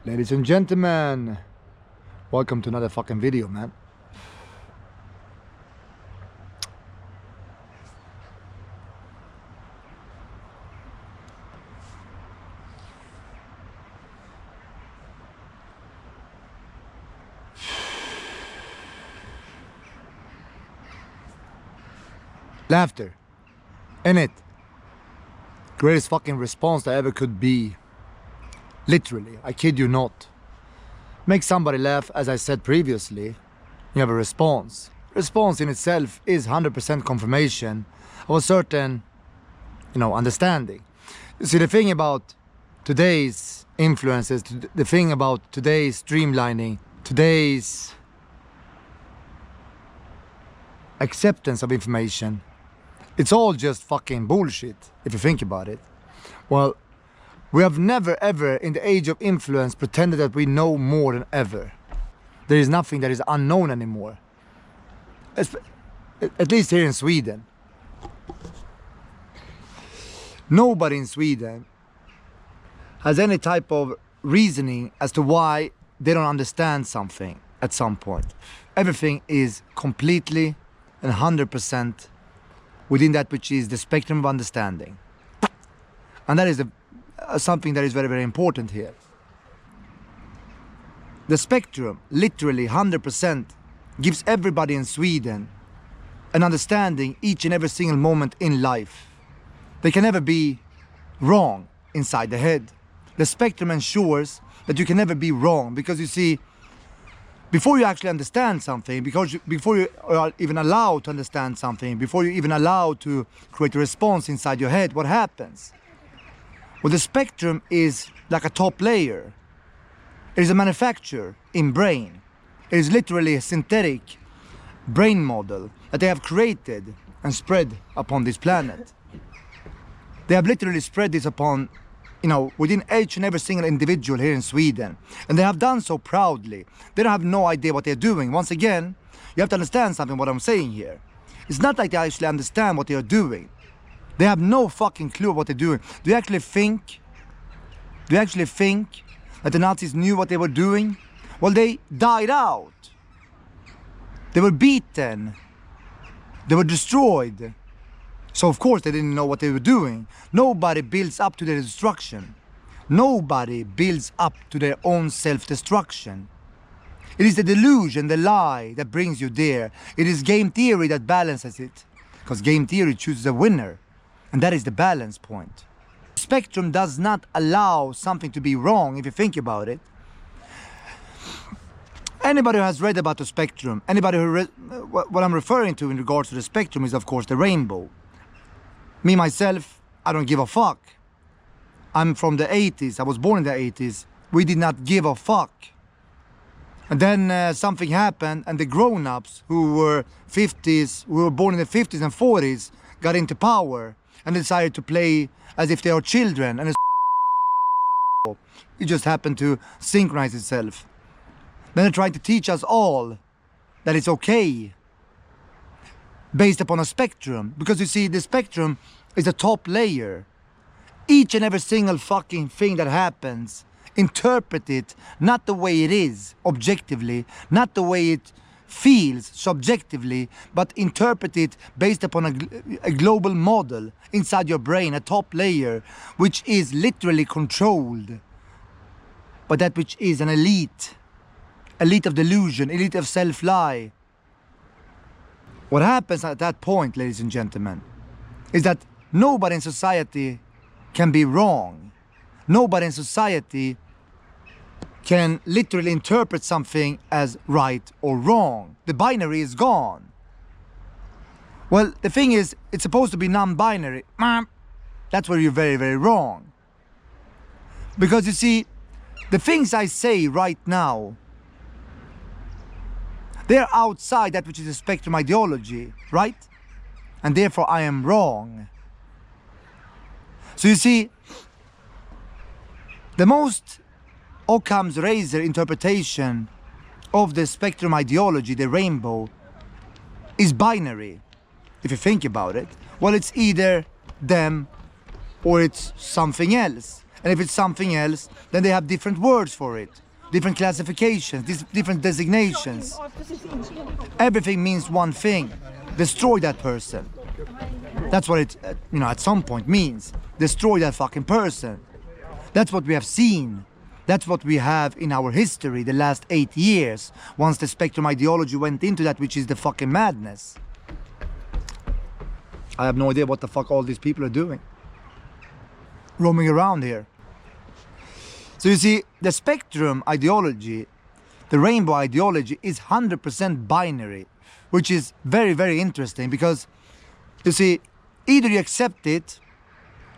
Ladies and gentlemen, welcome to another fucking video, man. Laughter, in it, greatest fucking response that ever could be. Literally, I kid you not. Make somebody laugh, as I said previously, you have a response. Response in itself is 100% confirmation of a certain, understanding. You see, the thing about today's influences, the thing about today's streamlining, today's acceptance of information, it's all just fucking bullshit, if you think about it. Well, we have never ever in the age of influence pretended that we know more than ever. There is nothing that is unknown anymore. At least here in Sweden. Nobody in Sweden has any type of reasoning as to why they don't understand something at some point. Everything is completely and 100% within that which is the spectrum of understanding. And that is something that is very, very important here. The spectrum, literally 100%, gives everybody in Sweden an understanding each and every single moment in life. They can never be wrong inside the head. The spectrum ensures that you can never be wrong, because you see, before you actually understand something, before you are even allowed to understand something, before you're even allowed to create a response inside your head, what happens? Well, the spectrum is like a top layer. It is a manufacture in brain. It is literally a synthetic brain model that they have created and spread upon this planet. They have literally spread this upon, within each and every single individual here in Sweden. And they have done so proudly. They don't have no idea what they're doing. Once again, you have to understand something what I'm saying here. It's not like they actually understand what they are doing. They have no fucking clue what they're doing. Do you actually think that the Nazis knew what they were doing? Well, they died out. They were beaten. They were destroyed. So of course they didn't know what they were doing. Nobody builds up to their destruction. Nobody builds up to their own self-destruction. It is the delusion, the lie that brings you there. It is game theory that balances it. Because game theory chooses a winner. And that is the balance point. Spectrum does not allow something to be wrong, if you think about it. Anybody who has read about the spectrum, anybody who what I'm referring to in regards to the spectrum is of course the rainbow. Me, myself, I don't give a fuck. I'm from the 80s, I was born in the 80s. We did not give a fuck. And then something happened, and the grown-ups who were born in the 50s and 40s got into power and decided to play as if they are children, and it just happened to synchronize itself. Then they tried to teach us all that it's okay based upon a spectrum, because you see, the spectrum is the top layer. Each and every single fucking thing that happens, interpret it not the way it is objectively, not the way it feels subjectively, but interpret it based upon a global model inside your brain, a top layer, which is literally controlled by that which is an elite of delusion, elite of self-lie. What happens at that point, ladies and gentlemen, is that nobody in society can be wrong. Nobody in society can literally interpret something as right or wrong. The binary is gone. Well, the thing is, it's supposed to be non-binary. That's where you're very, very wrong. Because you see, the things I say right now, they're outside that which is a spectrum ideology, right? And therefore I am wrong. So you see, the most Occam's razor interpretation of the spectrum ideology, the rainbow, is binary. If you think about it, well, it's either them or it's something else. And if it's something else, then they have different words for it. Different classifications, different designations. Everything means one thing. Destroy that person. That's what it, at some point means. Destroy that fucking person. That's what we have seen. That's what we have in our history the last 8 years, once the spectrum ideology went into that, which is the fucking madness. I have no idea what the fuck all these people are doing. Roaming around here. So you see, the spectrum ideology, the rainbow ideology is 100% binary, which is very, very interesting because, you see, either you accept it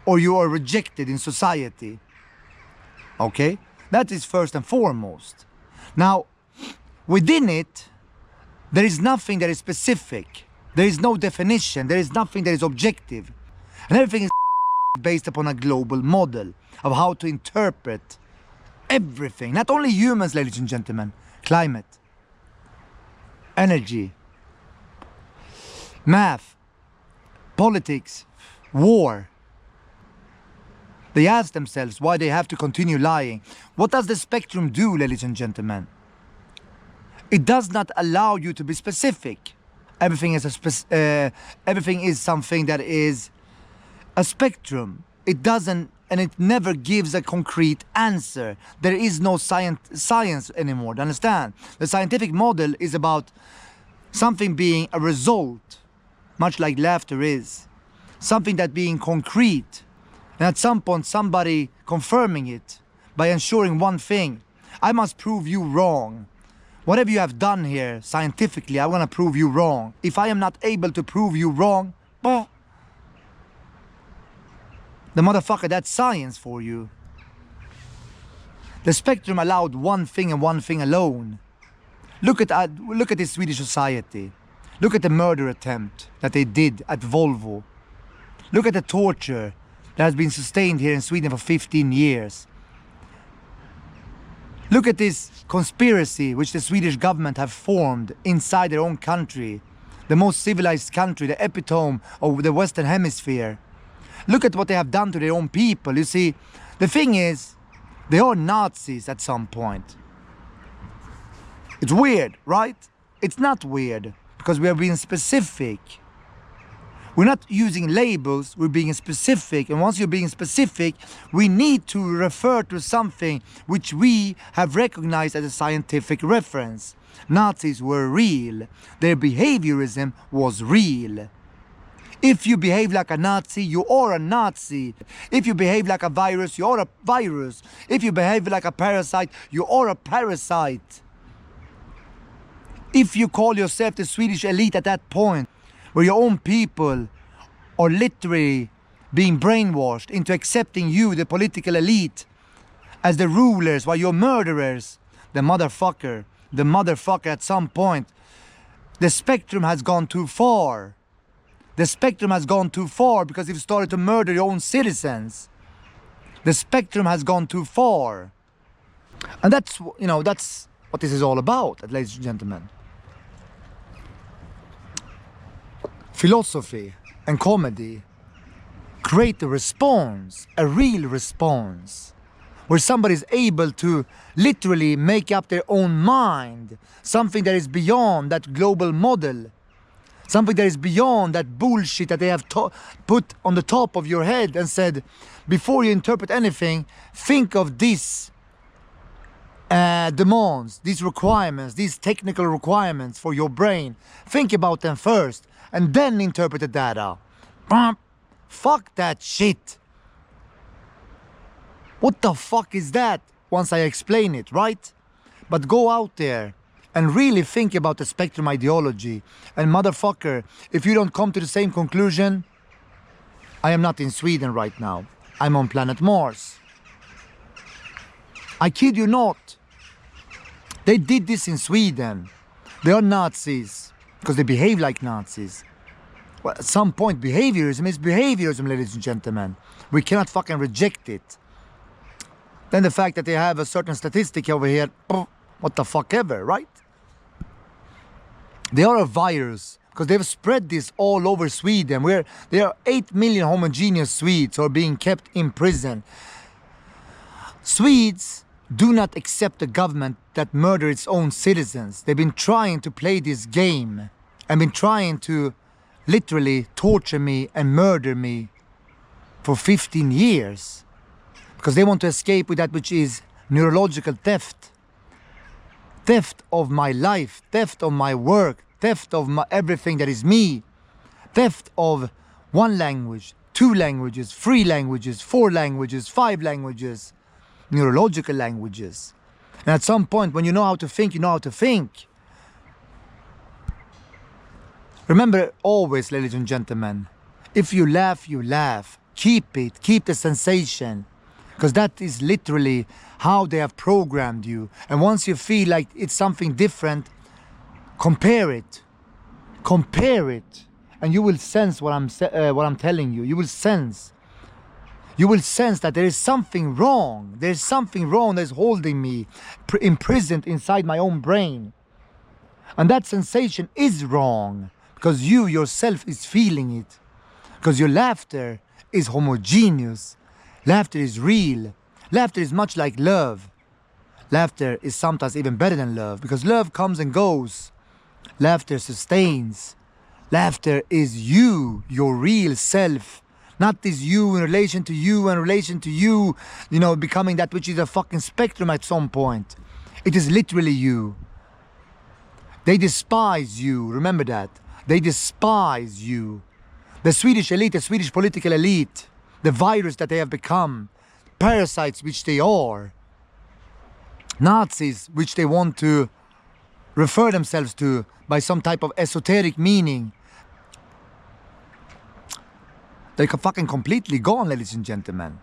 or you are rejected in society. Okay? That is first and foremost. Now, within it, there is nothing that is specific. There is no definition. There is nothing that is objective. And everything is based upon a global model of how to interpret everything. Not only humans, ladies and gentlemen. Climate, energy, math, politics, war. They ask themselves why they have to continue lying. What does the spectrum do, ladies and gentlemen? It does not allow you to be specific. Everything is everything is something that is a spectrum. It doesn't, and it never gives a concrete answer. There is no science anymore. Do you understand? The scientific model is about something being a result, much like laughter is. Something that being concrete. And at some point, somebody confirming it by ensuring one thing. I must prove you wrong. Whatever you have done here, scientifically, I want to prove you wrong. If I am not able to prove you wrong, well, the motherfucker, that's science for you. The spectrum allowed one thing and one thing alone. Look at this Swedish society. Look at the murder attempt that they did at Volvo. Look at the torture that has been sustained here in Sweden for 15 years. Look at this conspiracy which the Swedish government have formed inside their own country. The most civilized country, the epitome of the Western Hemisphere. Look at what they have done to their own people. You see, the thing is, they are Nazis at some point. It's weird, right? It's not weird, because we are being specific. We're not using labels, we're being specific. And once you're being specific, we need to refer to something which we have recognized as a scientific reference. Nazis were real. Their behaviorism was real. If you behave like a Nazi, you are a Nazi. If you behave like a virus, you are a virus. If you behave like a parasite, you are a parasite. If you call yourself the Swedish elite at that point, where your own people are literally being brainwashed into accepting you, the political elite, as the rulers while you're murderers, the motherfucker at some point, the spectrum has gone too far. The spectrum has gone too far because you've started to murder your own citizens. The spectrum has gone too far. And that's what this is all about, ladies and gentlemen. Philosophy and comedy create a response, a real response, where somebody is able to literally make up their own mind, something that is beyond that global model, something that is beyond that bullshit that they have put on the top of your head and said, before you interpret anything, think of these demands, these requirements, these technical requirements for your brain. Think about them first. And then interpret the data. Fuck that shit. What the fuck is that? Once I explain it, right? But go out there and really think about the spectrum ideology. And motherfucker, if you don't come to the same conclusion, I am not in Sweden right now. I'm on planet Mars. I kid you not. They did this in Sweden. They are Nazis. Because they behave like Nazis. Well, at some point, behaviorism is behaviorism, ladies and gentlemen. We cannot fucking reject it. Then the fact that they have a certain statistic over here, what the fuck ever, right? They are a virus, because they've spread this all over Sweden, where there are 8 million homogeneous Swedes who are being kept in prison. Swedes do not accept a government that murder its own citizens. They've been trying to play this game and been trying to literally torture me and murder me for 15 years because they want to escape with that which is neurological theft. Theft of my life, theft of my work, theft of everything that is me, theft of one language, 2 languages, 3 languages, 4 languages, 5 languages, neurological languages. And at some point, when you know how to think, you know how to think. Remember always, ladies and gentlemen, if you laugh, you laugh. Keep it, keep the sensation. Because that is literally how they have programmed you. And once you feel like it's something different, compare it. Compare it. And you will sense what I'm telling you. You will sense. You will sense that there is something wrong. There's something wrong that's holding me imprisoned inside my own brain. And that sensation is wrong. Because you yourself is feeling it. Because your laughter is homogeneous. Laughter is real. Laughter is much like love. Laughter is sometimes even better than love. Because love comes and goes. Laughter sustains. Laughter is you, your real self. Not this you in relation to you and relation to you, you know, becoming that which is a fucking spectrum at some point. It is literally you. They despise you, remember that. They despise you. The Swedish elite, the Swedish political elite, the virus that they have become, parasites which they are, Nazis which they want to refer themselves to by some type of esoteric meaning. They're fucking completely gone, ladies and gentlemen.